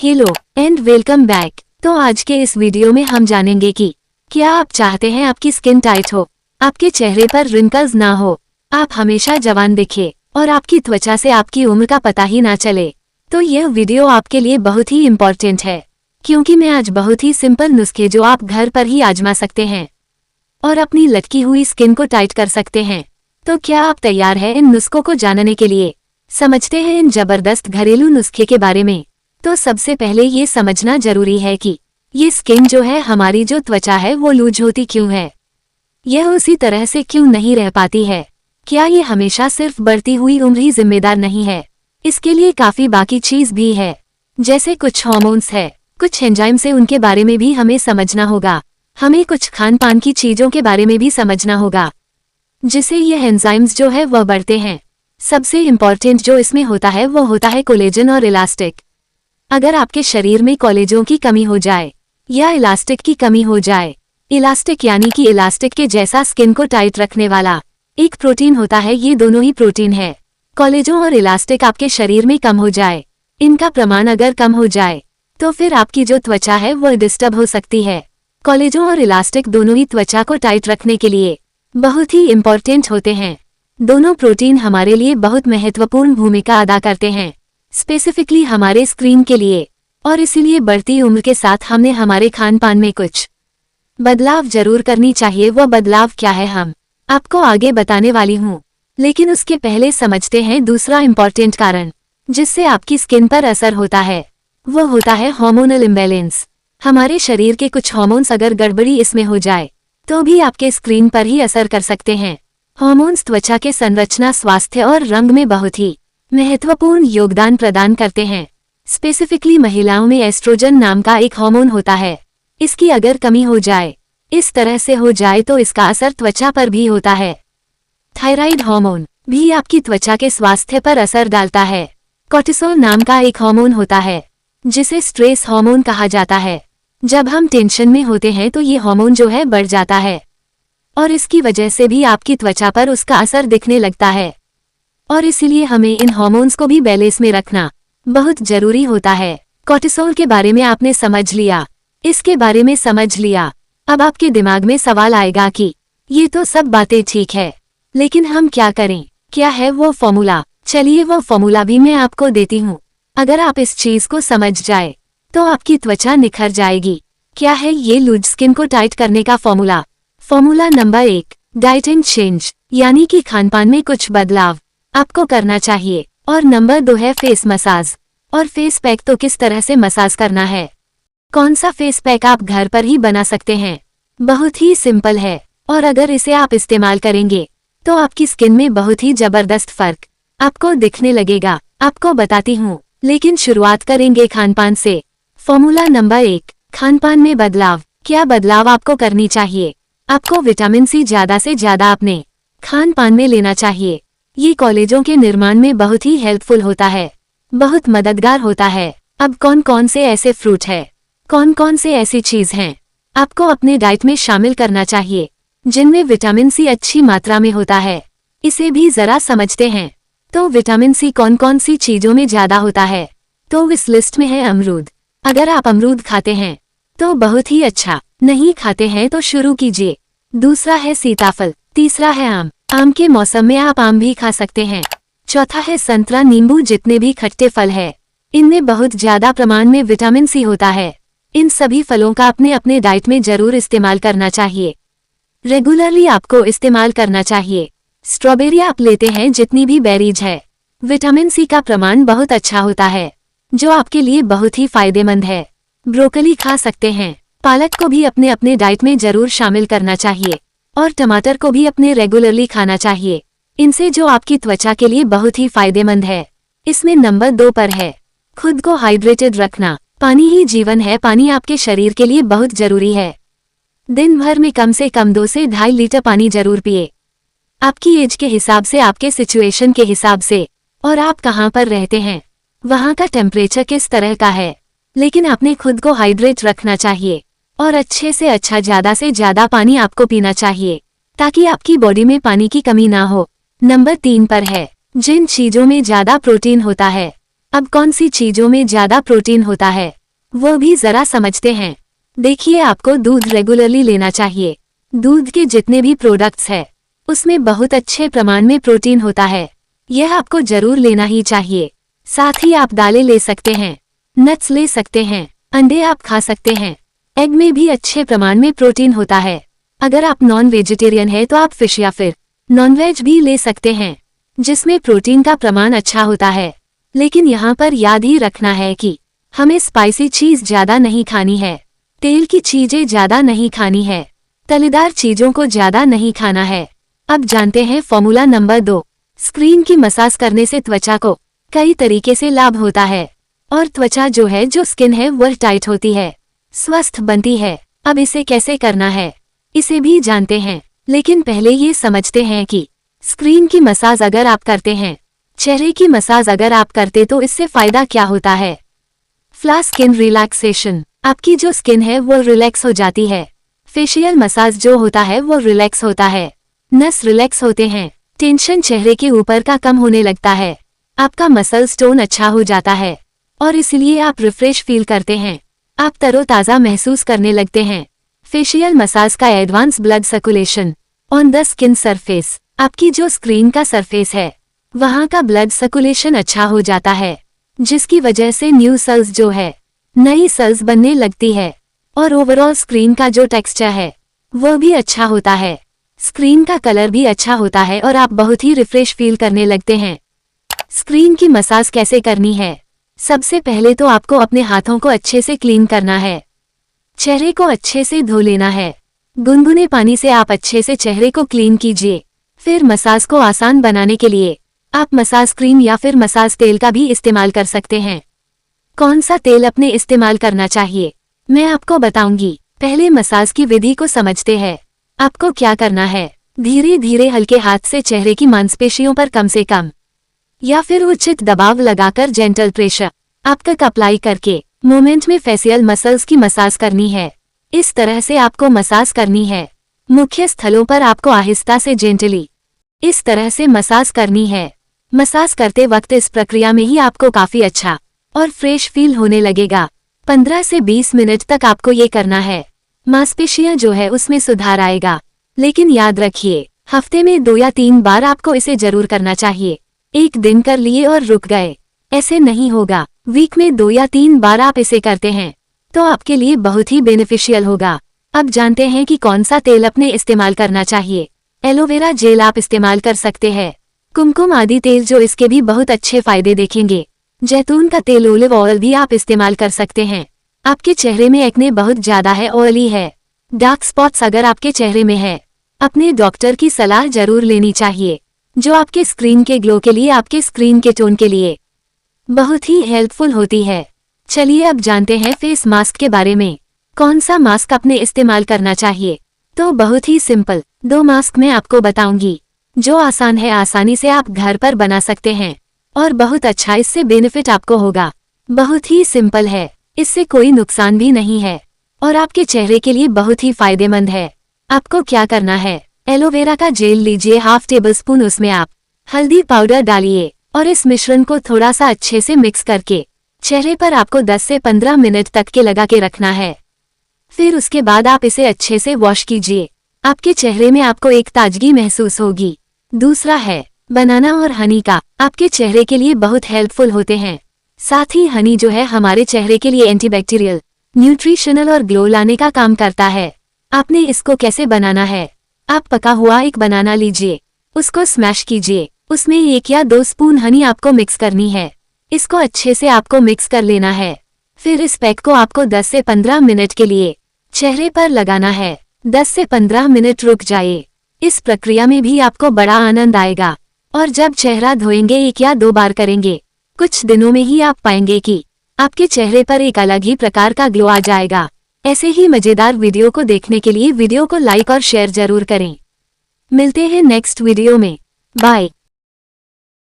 Hello and welcome back. तो आज के इस वीडियो में हम जानेंगे कि क्या आप चाहते हैं आपकी स्किन टाइट हो, आपके चेहरे पर रिंकल्स ना हो, आप हमेशा जवान दिखे और आपकी त्वचा से आपकी उम्र का पता ही ना चले। तो यह वीडियो आपके लिए बहुत ही इम्पोर्टेंट है, क्योंकि मैं आज बहुत ही सिंपल नुस्खे जो आप घर पर ही आजमा सकते हैं और अपनी लटकी हुई स्किन को टाइट कर सकते हैं। तो क्या आप तैयार हैं इन नुस्खों को जानने के लिए? समझते हैं इन जबरदस्त घरेलू नुस्खे के बारे में। तो सबसे पहले ये समझना जरूरी है कि ये स्किन जो है, हमारी जो त्वचा है वो लूज होती क्यों है, यह उसी तरह से क्यों नहीं रह पाती है। क्या ये हमेशा सिर्फ बढ़ती हुई उम्र ही जिम्मेदार नहीं है? इसके लिए काफी बाकी चीज भी है, जैसे कुछ हार्मोन्स है, कुछ एंजाइम्स है, उनके बारे में भी हमें समझना होगा। हमें कुछ खान पान की चीजों के बारे में भी समझना होगा, जिससे यह एंजाइम्स जो है वह बढ़ते हैं। सबसे इम्पॉर्टेंट जो इसमें होता है वो होता है कोलेजन और इलास्टिक। अगर आपके शरीर में कोलेजन की कमी हो जाए या इलास्टिक की कमी हो जाए, इलास्टिक यानी कि इलास्टिक के जैसा स्किन को टाइट रखने वाला एक प्रोटीन होता है, ये दोनों ही प्रोटीन है। कोलेजन और इलास्टिक आपके शरीर में कम हो जाए, इनका प्रमाण अगर कम हो जाए तो फिर आपकी जो त्वचा है वह डिस्टर्ब हो सकती है। कोलेजन और इलास्टिक दोनों ही त्वचा को टाइट रखने के लिए बहुत ही इम्पोर्टेंट होते हैं। दोनों प्रोटीन हमारे लिए बहुत महत्वपूर्ण भूमिका अदा करते हैं, स्पेसिफिकली हमारे स्किन के लिए। और इसीलिए बढ़ती उम्र के साथ हमने हमारे खान पान में कुछ बदलाव जरूर करनी चाहिए। वो बदलाव क्या है हम आपको आगे बताने वाली हूँ, लेकिन उसके पहले समझते हैं दूसरा इम्पोर्टेंट कारण जिससे आपकी स्किन पर असर होता है। वो होता है हार्मोनल इम्बैलेंस। हमारे शरीर के कुछ हार्मोन्स अगर गड़बड़ी इसमें हो जाए तो भी आपके स्किन पर ही असर कर सकते हैं। हार्मोन्स त्वचा के संरचना, स्वास्थ्य और रंग में बहुत ही महत्वपूर्ण योगदान प्रदान करते हैं। स्पेसिफिकली महिलाओं में एस्ट्रोजन नाम का एक हार्मोन होता है, इसकी अगर कमी हो जाए, इस तरह से हो जाए तो इसका असर त्वचा पर भी होता है। थायराइड हार्मोन भी आपकी त्वचा के स्वास्थ्य पर असर डालता है। कोर्टिसोल नाम का एक हार्मोन होता है जिसे स्ट्रेस हार्मोन कहा जाता है। जब हम टेंशन में होते हैं तो ये हार्मोन जो है बढ़ जाता है और इसकी वजह से भी आपकी त्वचा पर उसका असर दिखने लगता है। और इसीलिए हमें इन हार्मोन्स को भी बैलेंस में रखना बहुत जरूरी होता है। कोर्टिसोल के बारे में आपने समझ लिया, इसके बारे में समझ लिया। अब आपके दिमाग में सवाल आएगा कि ये तो सब बातें ठीक है, लेकिन हम क्या करें? क्या है वो फॉर्मूला? चलिए वो फॉर्मूला भी मैं आपको देती हूँ। अगर आप इस चीज को समझ जाए तो आपकी त्वचा निखर जाएगी। क्या है ये लूज स्किन को टाइट करने का formula? Formula number 1, diet and change, यानी कि खानपान में कुछ बदलाव आपको करना चाहिए। और नंबर 2 है फेस मसाज। और फेस पैक तो किस तरह से मसाज करना है? कौन सा फेस पैक आप घर पर ही बना सकते हैं? बहुत ही सिंपल है, और अगर इसे आप इस्तेमाल करेंगे तो आपकी स्किन में बहुत ही जबरदस्त फर्क आपको दिखने लगेगा। आपको बताती हूँ, लेकिन शुरुआत करेंगे खानपान से। फॉर्मूला नंबर 1, खानपान में बदलाव। क्या बदलाव आपको करनी चाहिए? आपको विटामिन सी ज्यादा से ज्यादा अपने खान पान में लेना चाहिए। ये कोलेजन के निर्माण में बहुत ही हेल्पफुल होता है, बहुत मददगार होता है। अब कौन कौन से ऐसे फ्रूट है, कौन कौन से ऐसी चीज हैं आपको अपने डाइट में शामिल करना चाहिए जिनमें विटामिन सी अच्छी मात्रा में होता है? इसे भी जरा समझते हैं। तो विटामिन सी कौन कौन सी चीजों में ज्यादा होता है? तो इस लिस्ट में है अमरूद। अगर आप अमरूद खाते हैं तो बहुत ही अच्छा, नहीं खाते हैं तो शुरू कीजिए। दूसरा है सीताफल, तीसरा है आम। आम के मौसम में आप आम भी खा सकते हैं। चौथा है संतरा, नींबू, जितने भी खट्टे फल है इनमें बहुत ज्यादा प्रमाण में विटामिन सी होता है। इन सभी फलों का अपने अपने डाइट में जरूर इस्तेमाल करना चाहिए, रेगुलरली आपको इस्तेमाल करना चाहिए। स्ट्रॉबेरी आप लेते हैं, जितनी भी बेरीज है, विटामिन सी का प्रमाण बहुत अच्छा होता है जो आपके लिए बहुत ही फायदेमंद है। ब्रोकली खा सकते हैं, पालक को भी अपने अपने डाइट में जरूर शामिल करना चाहिए, और टमाटर को भी अपने रेगुलरली खाना चाहिए। इनसे जो आपकी त्वचा के लिए बहुत ही फायदेमंद है। इसमें नंबर 2 पर है खुद को हाइड्रेटेड रखना। पानी ही जीवन है, पानी आपके शरीर के लिए बहुत जरूरी है। दिन भर में कम से कम 2 से 2.5 लीटर पानी जरूर पिए। आपकी एज के हिसाब से, आपके सिचुएशन के हिसाब से, और आप कहाँ पर रहते हैं, वहाँ का टेम्परेचर किस तरह का है, लेकिन आपने खुद को हाइड्रेट रखना चाहिए और अच्छे से अच्छा, ज्यादा से ज्यादा पानी आपको पीना चाहिए ताकि आपकी बॉडी में पानी की कमी ना हो। नंबर 3 पर है जिन चीजों में ज्यादा प्रोटीन होता है। अब कौन सी चीजों में ज्यादा प्रोटीन होता है वो भी जरा समझते हैं। देखिए, आपको दूध रेगुलरली लेना चाहिए। दूध के जितने भी प्रोडक्ट्स है उसमें बहुत अच्छे प्रमाण में प्रोटीन होता है, यह आपको जरूर लेना ही चाहिए। साथ ही आप दालें ले सकते हैं, नट्स ले सकते हैं, अंडे आप खा सकते हैं। एग में भी अच्छे प्रमाण में प्रोटीन होता है। अगर आप नॉन वेजिटेरियन है तो आप फिश या फिर नॉनवेज भी ले सकते हैं जिसमें प्रोटीन का प्रमाण अच्छा होता है। लेकिन यहाँ पर याद ही रखना है कि हमें स्पाइसी चीज ज्यादा नहीं खानी है, तेल की चीजें ज्यादा नहीं खानी है, तलेदार चीजों को ज्यादा नहीं खाना है। अब जानते हैं फॉर्मूला नंबर 2। स्क्रीन की मसाज करने से त्वचा को कई तरीके से लाभ होता है और त्वचा जो स्किन है वह टाइट होती है, स्वस्थ बनती है। अब इसे कैसे करना है इसे भी जानते हैं, लेकिन पहले ये समझते हैं कि स्क्रीन की मसाज अगर आप करते हैं, चेहरे की मसाज अगर आप करते तो इससे फायदा क्या होता है। फ्लैट स्किन रिलैक्सेशन, आपकी जो स्किन है वो रिलैक्स हो जाती है। फेशियल मसाज जो होता है वो रिलैक्स होता है, नस रिलैक्स होते हैं, टेंशन चेहरे के ऊपर का कम होने लगता है, आपका मसल टोन अच्छा हो जाता है और इसलिए आप रिफ्रेश फील करते हैं, आप तरोताज़ा महसूस करने लगते हैं। फेशियल मसाज का advance blood circulation on the skin surface, आपकी जो स्क्रीन का सरफेस है वहाँ का ब्लड सर्कुलेशन अच्छा हो जाता है, जिसकी वजह से न्यू सेल्स जो है नई सेल्स बनने लगती है और ओवरऑल स्क्रीन का जो टेक्सचर है वो भी अच्छा होता है, स्क्रीन का कलर भी अच्छा होता है और आप बहुत ही रिफ्रेश फील करने लगते हैं। स्क्रीन की मसाज कैसे करनी है? सबसे पहले तो आपको अपने हाथों को अच्छे से क्लीन करना है, चेहरे को अच्छे से धो लेना है। गुनगुने पानी से आप अच्छे से चेहरे को क्लीन कीजिए। फिर मसाज को आसान बनाने के लिए आप मसाज क्रीम या फिर मसाज तेल का भी इस्तेमाल कर सकते हैं। कौन सा तेल अपने इस्तेमाल करना चाहिए मैं आपको बताऊंगी। पहले मसाज की विधि को समझते हैं। आपको क्या करना है, धीरे धीरे हल्के हाथ से चेहरे की मांसपेशियों पर कम से कम या फिर उचित दबाव लगाकर जेंटल प्रेशर आप तक अप्लाई करके मोमेंट में फेशियल मसल्स की मसाज करनी है। इस तरह से आपको मसाज करनी है। मुख्य स्थलों पर आपको आहिस्ता से जेंटली इस तरह से मसाज करनी है। मसाज करते वक्त इस प्रक्रिया में ही आपको काफी अच्छा और फ्रेश फील होने लगेगा। 15 से 20 मिनट तक आपको ये करना है। मांसपेशियां जो है उसमें सुधार आएगा, लेकिन याद रखिए हफ्ते में 2 या 3 बार आपको इसे जरूर करना चाहिए। एक दिन कर लिए और रुक गए, ऐसे नहीं होगा। वीक में 2 या 3 बार आप इसे करते हैं तो आपके लिए बहुत ही बेनिफिशियल होगा। अब जानते हैं कि कौन सा तेल अपने इस्तेमाल करना चाहिए। एलोवेरा जेल आप इस्तेमाल कर सकते हैं, कुमकुम आदि तेल जो इसके भी बहुत अच्छे फायदे देखेंगे। जैतून का तेल ओलिव ऑयल भी आप इस्तेमाल कर सकते हैं। आपके चेहरे में एक्ने बहुत ज्यादा है, ऑयली है, डार्क स्पॉट्स अगर आपके चेहरे में है, अपने डॉक्टर की सलाह जरूर लेनी चाहिए, जो आपके स्क्रीन के ग्लो के लिए, आपके स्क्रीन के टोन के लिए बहुत ही हेल्पफुल होती है। चलिए अब जानते हैं फेस मास्क के बारे में। कौन सा मास्क अपने इस्तेमाल करना चाहिए? तो बहुत ही सिंपल 2 मास्क मैं आपको बताऊंगी, जो आसान है, आसानी से आप घर पर बना सकते हैं और बहुत अच्छा इससे बेनिफिट आपको होगा। बहुत ही सिंपल है, इससे कोई नुकसान भी नहीं है और आपके चेहरे के लिए बहुत ही फायदेमंद है। आपको क्या करना है, एलोवेरा का जेल लीजिए, ½ टेबलस्पून, उसमें आप हल्दी पाउडर डालिए और इस मिश्रण को थोड़ा सा अच्छे से मिक्स करके चेहरे पर आपको 10 से 15 मिनट तक के लगा के रखना है। फिर उसके बाद आप इसे अच्छे से वॉश कीजिए। आपके चेहरे में आपको एक ताजगी महसूस होगी। दूसरा है बनाना और हनी का, आपके चेहरे के लिए बहुत हेल्पफुल होते हैं। साथ ही हनी जो है हमारे चेहरे के लिए एंटीबैक्टीरियल, न्यूट्रिशनल और ग्लो लाने का काम करता है। आपने इसको कैसे बनाना है, आप पका हुआ एक बनाना लीजिए, उसको स्मैश कीजिए, उसमें 1 या 2 स्पून हनी आपको मिक्स करनी है। इसको अच्छे से आपको मिक्स कर लेना है। फिर इस पैक को आपको 10 से 15 मिनट के लिए चेहरे पर लगाना है। 10 से 15 मिनट रुक जाइए। इस प्रक्रिया में भी आपको बड़ा आनंद आएगा और जब चेहरा धोएंगे 1 या 2 बार करेंगे, कुछ दिनों में ही आप पाएंगे कि आपके चेहरे पर एक अलग ही प्रकार का ग्लो आ जाएगा। ऐसे ही मजेदार वीडियो को देखने के लिए वीडियो को लाइक और शेयर जरूर करें। मिलते हैं नेक्स्ट वीडियो में। बाय।